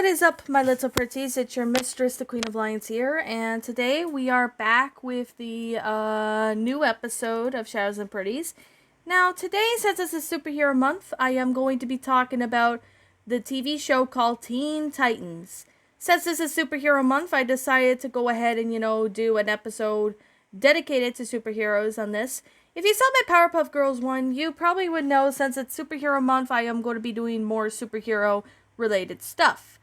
What is up, my little pretties? It's your mistress, the Queen of Lions here, and today we are back with the new episode of Shadows and Pretties. Now, today, since it's a superhero month, I am going to be talking about the TV show called Teen Titans. Since this is superhero month, I decided to go ahead and, do an episode dedicated to superheroes on this. If you saw my Powerpuff Girls one, you probably would know since it's superhero month, I am going to be doing more superhero related stuff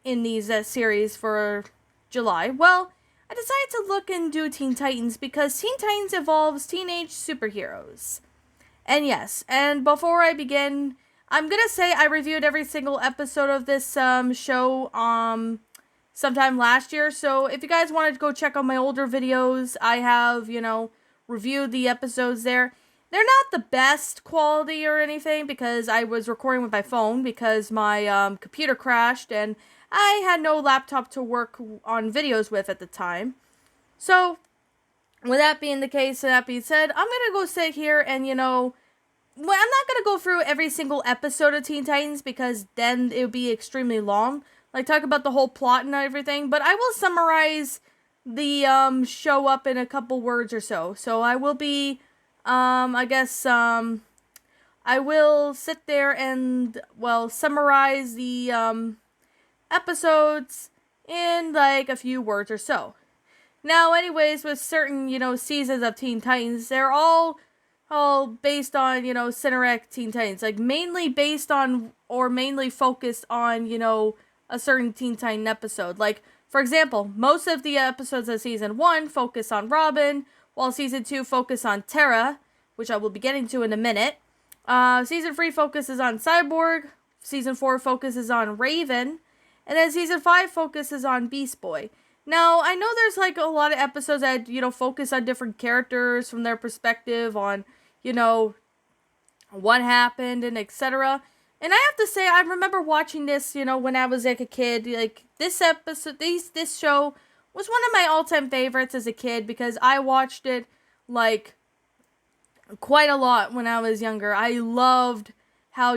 in these series for July. Well, I decided to look and do Teen Titans because Teen Titans involves teenage superheroes. And yes, and before I begin, I'm going to say I reviewed every single episode of this show sometime last year. So if you guys wanted to go check out my older videos, I have, reviewed the episodes there. They're not the best quality or anything because I was recording with my phone because my computer crashed and I had no laptop to work on videos with at the time. So, with that being the case, and that being said, I'm going to go sit here and, I'm not going to go through every single episode of Teen Titans because then it would be extremely long. Like, talk about the whole plot and everything. But I will summarize the show up in a couple words or so. So, I will be, I will sit there and, summarize the, episodes in like a few words or so. Now, anyways, with certain, seasons of Teen Titans, they're all based on, Cinerec Teen Titans. Like, mainly based on, or mainly focused on, a certain Teen Titan episode. Like, for example, most of the episodes of Season 1 focus on Robin, while Season 2 focus on Terra, which I will be getting to in a minute. Season 3 focuses on Cyborg, Season 4 focuses on Raven, and then Season 5 focuses on Beast Boy. Now, I know there's like a lot of episodes that, focus on different characters from their perspective on, what happened and etc. And I have to say, I remember watching this, when I was like a kid. Like, this episode, this show was one of my all-time favorites as a kid because I watched it, like, quite a lot when I was younger. I loved how,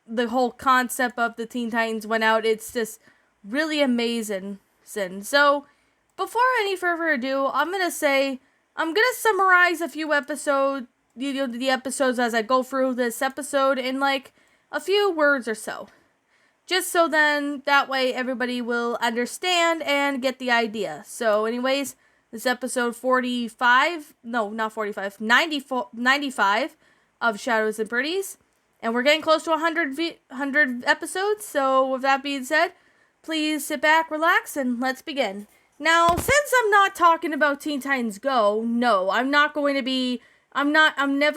the whole concept of the Teen Titans went out. It's just really amazing. So, before any further ado, I'm going to summarize a few episodes, the episodes as I go through this episode in like a few words or so. Just so then, that way everybody will understand and get the idea. So, anyways, this episode 95 of Shadows and Pretties. And we're getting close to 100 episodes, so with that being said, please sit back, relax, and let's begin. Now, since I'm not talking about Teen Titans Go, no, I'm never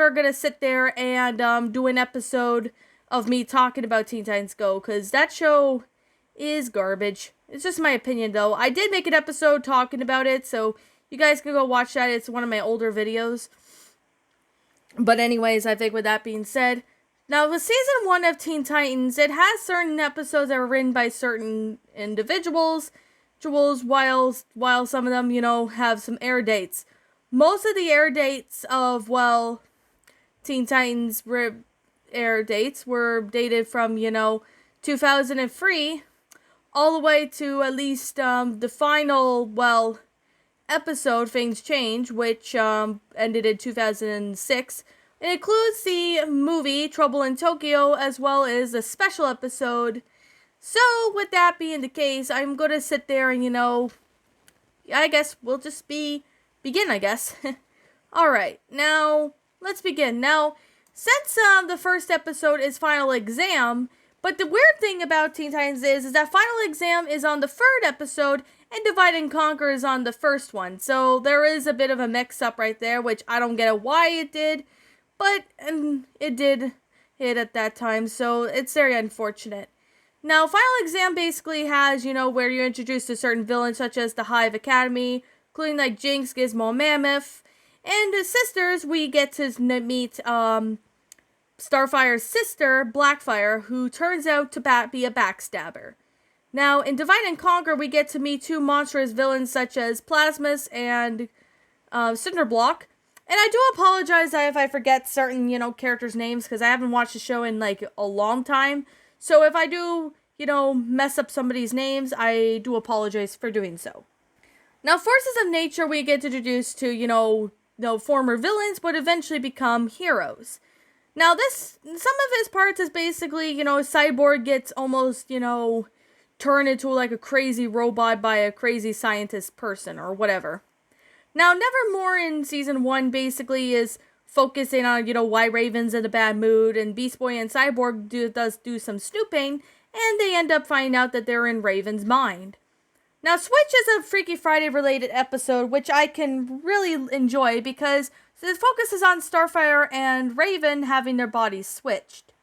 gonna sit there and do an episode of me talking about Teen Titans Go, because that show is garbage. It's just my opinion, though. I did make an episode talking about it, so you guys can go watch that. It's one of my older videos. But anyways, I think with that being said, now, with Season 1 of Teen Titans, it has certain episodes that were written by certain individuals, while some of them, have some air dates. Most of the air dates of, Teen Titans air dates were dated from, 2003 all the way to at least the final, episode, Things Change, which ended in 2006. It includes the movie Trouble in Tokyo as well as a special episode. So, with that being the case, I'm going to sit there and, I guess we'll just begin, I guess. Alright, now, let's begin. Now, since the first episode is Final Exam, but the weird thing about Teen Titans is that Final Exam is on the third episode and Divide and Conquer is on the first one. So, there is a bit of a mix-up right there, which I don't get why it did. But it did hit at that time, so it's very unfortunate. Now, Final Exam basically has, where you're introduced to certain villains such as the Hive Academy, including like Jinx, Gizmo, and Mammoth. And the sisters, we get to meet Starfire's sister, Blackfire, who turns out to be a backstabber. Now, in Divide and Conquer, we get to meet two monstrous villains such as Plasmus and Cinderblock. And I do apologize if I forget certain, characters' names, because I haven't watched the show in, like, a long time. So if I do mess up somebody's names, I do apologize for doing so. Now, forces of nature, we get introduced to, former villains, but eventually become heroes. Now, some of his parts is basically, Cyborg gets almost, turned into like a crazy robot by a crazy scientist person or whatever. Now, Nevermore in season 1 basically is focusing on, why Raven's in a bad mood, and Beast Boy and Cyborg does do some snooping, and they end up finding out that they're in Raven's mind. Now, Switch is a Freaky Friday related episode, which I can really enjoy because it focuses on Starfire and Raven having their bodies switched.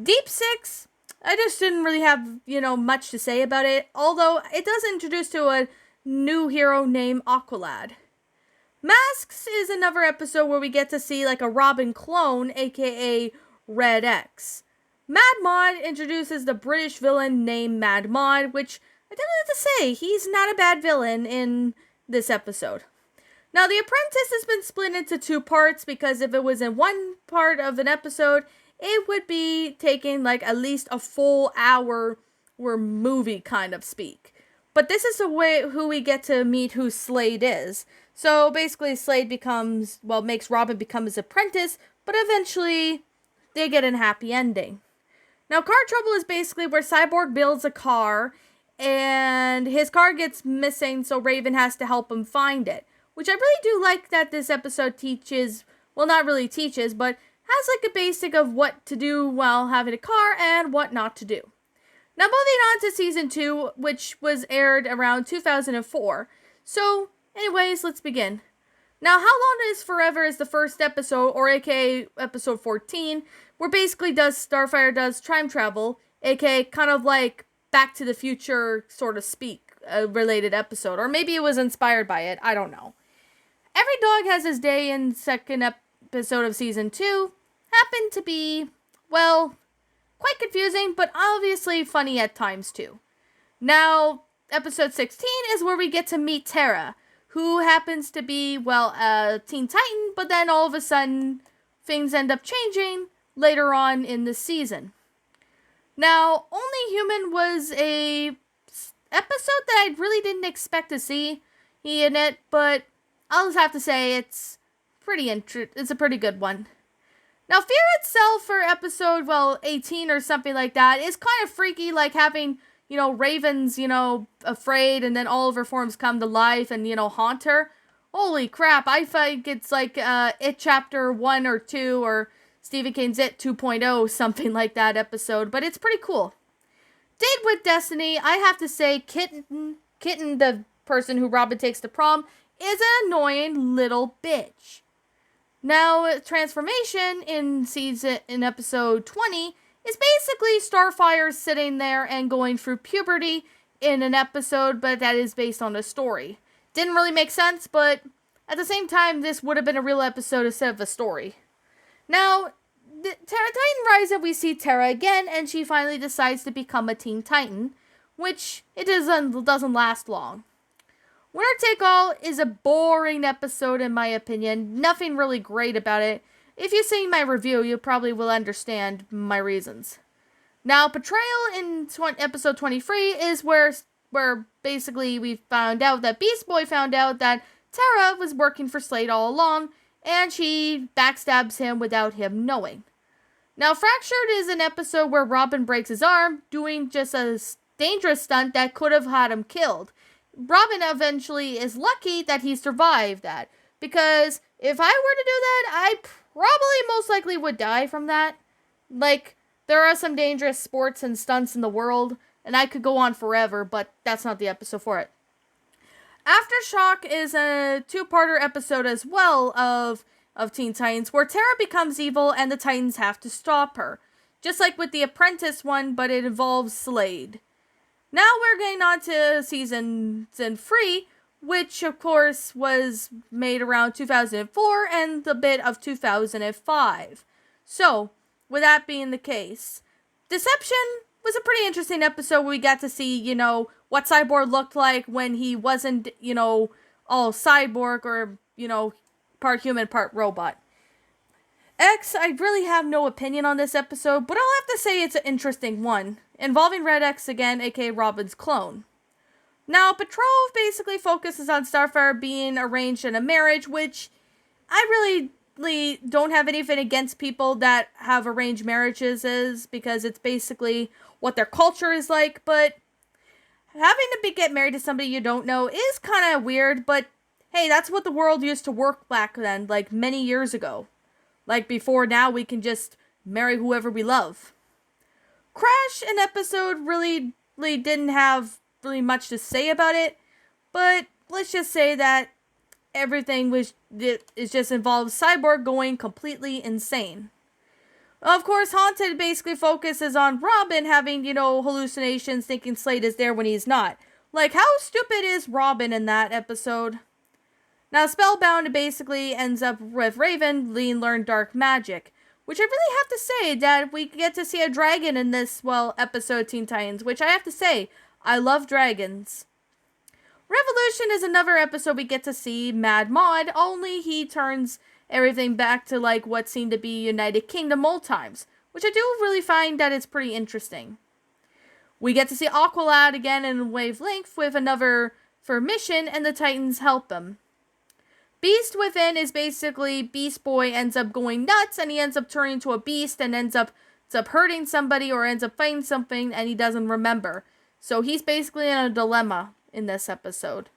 Deep Six, I just didn't really have, much to say about it, although it does introduce to a new hero named Aqualad. Masks is another episode where we get to see like a Robin clone, aka Red X. Mad Mod introduces the British villain named Mad Mod, which I don't have to say, he's not a bad villain in this episode. Now, The Apprentice has been split into 2 parts because if it was in one part of an episode, it would be taking like at least a full hour or movie kind of speak. But this is the way who we get to meet who Slade is. So basically Slade makes Robin become his apprentice, but eventually they get a happy ending. Now, Car Trouble is basically where Cyborg builds a car and his car gets missing, so Raven has to help him find it. Which I really do like that this episode teaches, well, not really teaches, but has like a basic of what to do while having a car and what not to do. Now, moving on to season 2, which was aired around 2004. So, anyways, let's begin. Now, How Long Is Forever is the first episode, or aka episode 14, where basically Starfire does time travel, aka kind of like Back to the Future, sort of speak, a related episode. Or maybe it was inspired by it, I don't know. Every Dog Has His Day in second episode of season 2 happened to be, well, quite confusing, but obviously funny at times too. Now, episode 16 is where we get to meet Terra, who happens to be, well, a Teen Titan, but then all of a sudden, things end up changing later on in the season. Now, Only Human was a episode that I really didn't expect to see in it, but I'll just have to say it's it's a pretty good one. Now, Fear Itself for episode, 18 or something like that is kind of freaky, like having, Raven's, afraid, and then all of her forms come to life and, haunt her. Holy crap, I think it's like It Chapter 1 or 2, or Stephen King's It 2.0, something like that episode, but it's pretty cool. Date with Destiny, I have to say, Kitten, the person who Robin takes to prom, is an annoying little bitch. Now, Transformation in episode 20 is basically Starfire sitting there and going through puberty in an episode, but that is based on a story. Didn't really make sense, but at the same time, this would have been a real episode instead of a story. Now, Titan Rise, we see Terra again, and she finally decides to become a Teen Titan, which it doesn't last long. Winner Take All is a boring episode in my opinion. Nothing really great about it. If you've seen my review, you probably will understand my reasons. Now, Betrayal in episode 23 is where basically we found out that Beast Boy found out that Terra was working for Slade all along, and she backstabs him without him knowing. Now, Fractured is an episode where Robin breaks his arm, doing just a dangerous stunt that could have had him killed. Robin eventually is lucky that he survived that, because if I were to do that, I probably most likely would die from that. Like, there are some dangerous sports and stunts in the world, and I could go on forever, but that's not the episode for it. Aftershock is a 2-parter episode as well of Teen Titans, where Terra becomes evil and the Titans have to stop her. Just like with the Apprentice one, but it involves Slade. Now we're getting on to season 3, which of course was made around 2004 and a bit of 2005. So, with that being the case, Deception was a pretty interesting episode where we got to see, what Cyborg looked like when he wasn't, all cyborg or, part human, part robot. X, I really have no opinion on this episode, but I'll have to say it's an interesting one, involving Red X again, aka Robin's clone. Now, Petrov basically focuses on Starfire being arranged in a marriage, which I really don't have anything against people that have arranged marriages because it's basically what their culture is like, but having to get married to somebody you don't know is kind of weird, but hey, that's what the world used to work back then, like many years ago. Like before now, we can just marry whoever we love. Crash, an episode, really didn't have really much to say about it, but let's just say that everything is just involves Cyborg going completely insane. Of course, Haunted basically focuses on Robin having, hallucinations, thinking Slade is there when he's not. Like, how stupid is Robin in that episode? Now, Spellbound basically ends up with Raven learn dark magic, which I really have to say that we get to see a dragon in this, episode Teen Titans, which I have to say, I love dragons. Revolution is another episode we get to see Mad Mod, only he turns everything back to like what seemed to be United Kingdom old times, which I do really find that it's pretty interesting. We get to see Aqualad again in Wavelength with another for mission, and the Titans help him. Beast Within is basically Beast Boy ends up going nuts, and he ends up turning into a beast and ends up hurting somebody or ends up fighting something, and he doesn't remember. So he's basically in a dilemma in this episode.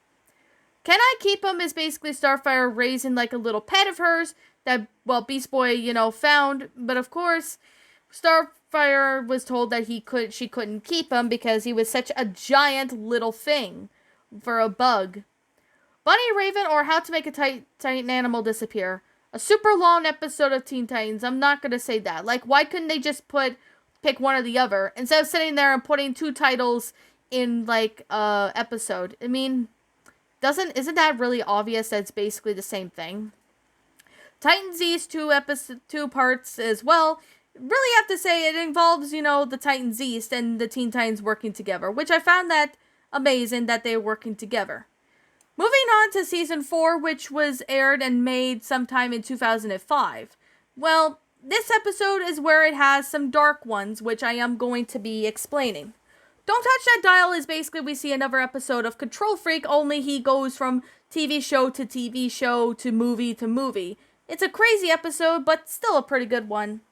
Can I Keep Him is basically Starfire raising like a little pet of hers that, Beast Boy, found. But of course, Starfire was told that she couldn't keep him because he was such a giant little thing for a bug. Bunny Raven or How to Make a Titan Animal Disappear. A super long episode of Teen Titans. I'm not going to say that. Like, why couldn't they just pick one or the other instead of sitting there and putting two titles in like episode? I mean, isn't that really obvious that it's basically the same thing? Titans East, two parts as well. Really have to say it involves, the Titans East and the Teen Titans working together, which I found that amazing that they're working together. Moving on to season 4, which was aired and made sometime in 2005. Well, this episode is where it has some dark ones, which I am going to be explaining. Don't Touch That Dial is basically we see another episode of Control Freak, only he goes from TV show to TV show to movie to movie. It's a crazy episode, but still a pretty good one.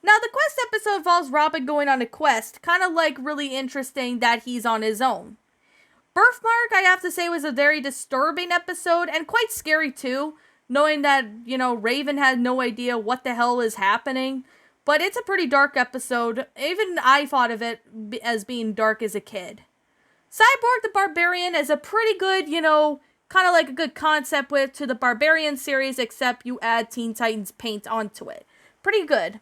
Now, the quest episode involves Robin going on a quest, kind of like really interesting that he's on his own. Birthmark, I have to say, was a very disturbing episode and quite scary too, knowing that, Raven had no idea what the hell is happening. But it's a pretty dark episode. Even I thought of it as being dark as a kid. Cyborg the Barbarian is a pretty good, kind of like a good concept to the Barbarian series, except you add Teen Titans paint onto it. Pretty good.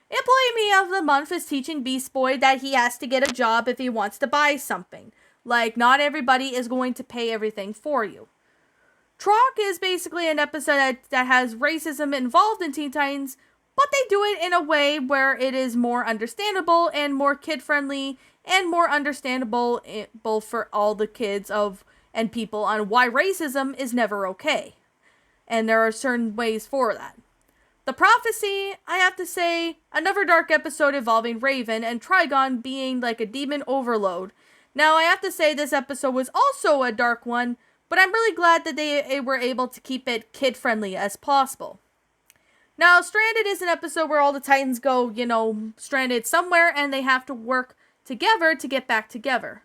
Employee of the Month is teaching Beast Boy that he has to get a job if he wants to buy something. Like, not everybody is going to pay everything for you. Troc is basically an episode that has racism involved in Teen Titans, but they do it in a way where it is more understandable and more kid-friendly and more understandable both for all the kids and people on why racism is never okay. And there are certain ways for that. The Prophecy, I have to say, another dark episode involving Raven and Trigon being like a demon overload. Now, I have to say this episode was also a dark one, but I'm really glad that they were able to keep it kid-friendly as possible. Now, Stranded is an episode where all the Titans go, stranded somewhere, and they have to work together to get back together.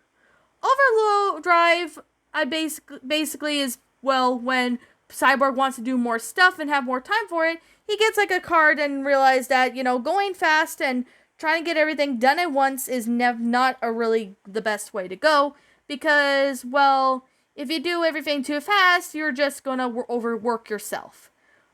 Overdrive, I basically is, when Cyborg wants to do more stuff and have more time for it, he gets like a card and realizes that, going fast and trying to get everything done at once is not really the best way to go because, if you do everything too fast, you're just gonna overwork yourself.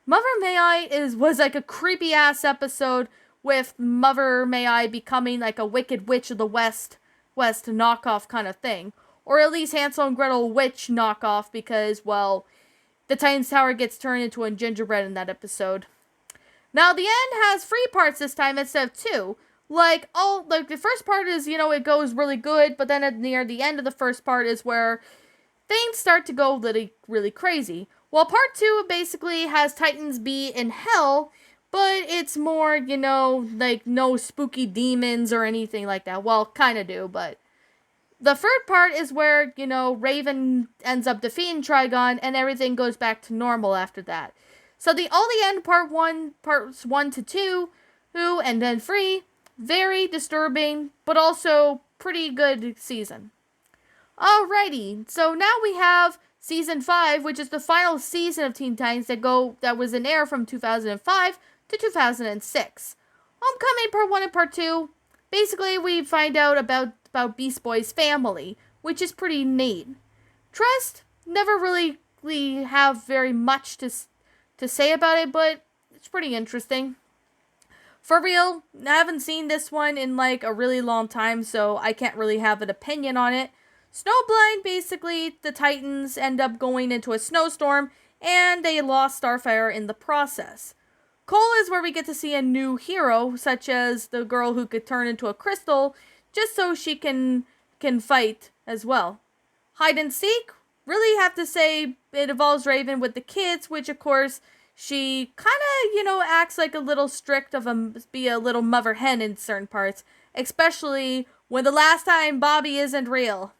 Mother May I was like a creepy ass episode with Mother May I becoming like a Wicked Witch of the West knockoff kind of thing. Or at least Hansel and Gretel witch knockoff because, the Titan's Tower gets turned into a gingerbread in that episode. Now, the end has 3 parts this time instead of 2. The first part is, it goes really good, but then near the end of the first part is where things start to go really, really crazy. Well, part 2 basically has Titans be in hell, but it's more, like no spooky demons or anything like that. Well, kind of do, but the third part is where, Raven ends up defeating Trigon and everything goes back to normal after that. So all the end parts 1 to 2, and then 3, very disturbing, but also pretty good season. Alrighty, so now we have season 5, which is the final season of Teen Titans that was in air from 2005 to 2006. Homecoming Part 1 and Part 2, basically we find out about Beast Boy's family, which is pretty neat. Trust, never really have very much to say about it, but it's pretty interesting. For real, I haven't seen this one in like a really long time, so I can't really have an opinion on it. Snowblind, basically, the Titans end up going into a snowstorm, and they lost Starfire in the process. Cole is where we get to see a new hero, such as the girl who could turn into a crystal, just so she can fight as well. Hide and seek, really have to say it involves Raven with the kids, which of course she kind of, acts like a little strict be a little mother hen in certain parts, especially when the last time Bobby isn't real.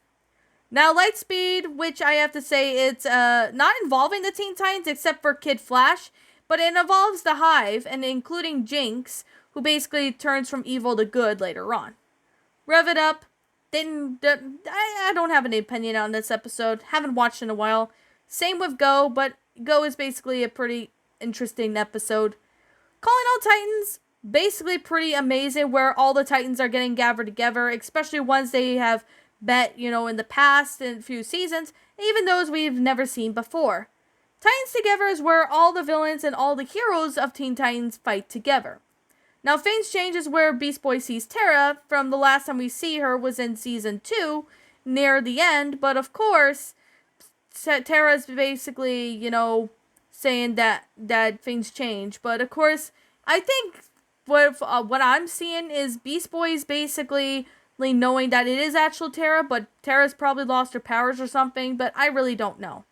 Now, Lightspeed, which I have to say it's not involving the Teen Titans except for Kid Flash, but it involves the Hive, and including Jinx, who basically turns from evil to good later on. Rev It Up, I don't have an opinion on this episode, haven't watched in a while. Same with Go, but Go is basically a pretty interesting episode. Calling All Titans, basically pretty amazing, where all the Titans are getting gathered together, especially ones they have met, in the past in a few seasons, even those we've never seen before. Titans Together is where all the villains and all the heroes of Teen Titans fight together. Now, things change is where Beast Boy sees Terra. From the last time we see her was in season 2, near the end, but of course, Terra's basically, saying that things change. But of course, I think what I'm seeing is Beast Boy's basically knowing that it is actual Terra, but Terra's probably lost her powers or something, but I really don't know.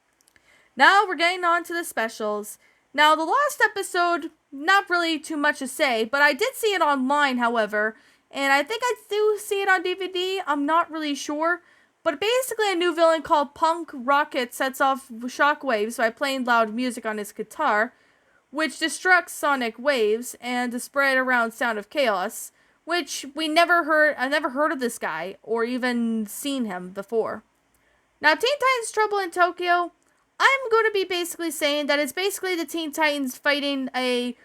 Now we're getting on to the specials. Now, the last episode, not really too much to say, but I did see it online, however, and I think I do see it on DVD, I'm not really sure, but basically a new villain called Punk Rocket sets off shockwaves by playing loud music on his guitar, which destructs sonic waves and the spread around sound of chaos, which I've never heard of this guy, or even seen him before. Now, Teen Titans Trouble in Tokyo, I'm going to be basically saying that it's basically the Teen Titans fighting a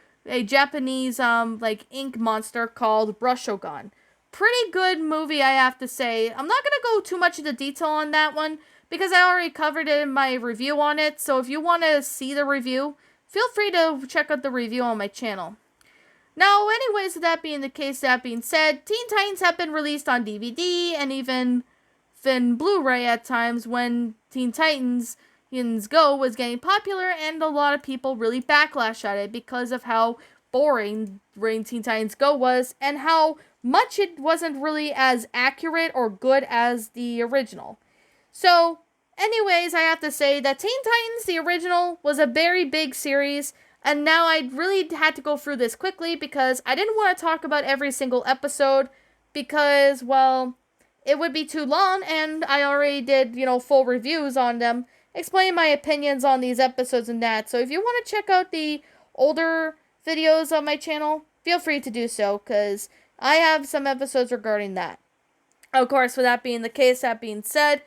Japanese, ink monster called Brushogun. Pretty good movie, I have to say. I'm not going to go too much into detail on that one, because I already covered it in my review on it, so if you want to see the review, feel free to check out the review on my channel. Now, anyways, that being said, Teen Titans have been released on DVD and even Blu-ray at times when Teen Titans Go was getting popular, and a lot of people really backlash at it because of how boring Teen Titans Go was and how much it wasn't really as accurate or good as the original. So, anyways, I have to say that Teen Titans, the original, was a very big series. And now I really had to go through this quickly because I didn't want to talk about every single episode because, well, it would be too long, and I already did, full reviews on them, explaining my opinions on these episodes and that. So if you want to check out the older videos on my channel, feel free to do so, because I have some episodes regarding that. Of course, with that being the case, that being said,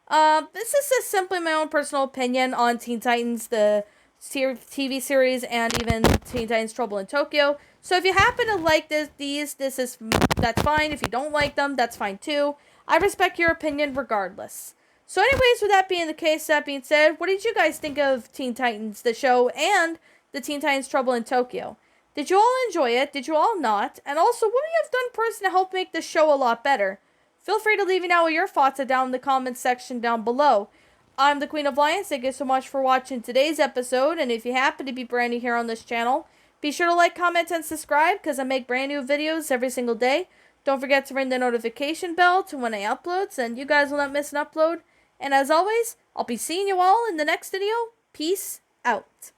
this is just simply my own personal opinion on Teen Titans, the TV series, and even Teen Titans Trouble in Tokyo. So if you happen to like that's fine. If you don't like them, that's fine too. I respect your opinion regardless. So anyways, with that being the case, that being said, what did you guys think of Teen Titans, the show, and the Teen Titans Trouble in Tokyo? Did you all enjoy it? Did you all not? And also, what would you have done personally to help make the show a lot better? Feel free to leave me know what your thoughts are down in the comments section down below. I'm the Queen of Lions. Thank you so much for watching today's episode. And if you happen to be brand new here on this channel, be sure to like, comment, and subscribe because I make brand new videos every single day. Don't forget to ring the notification bell to when I upload, and you guys will not miss an upload. And as always, I'll be seeing you all in the next video. Peace out.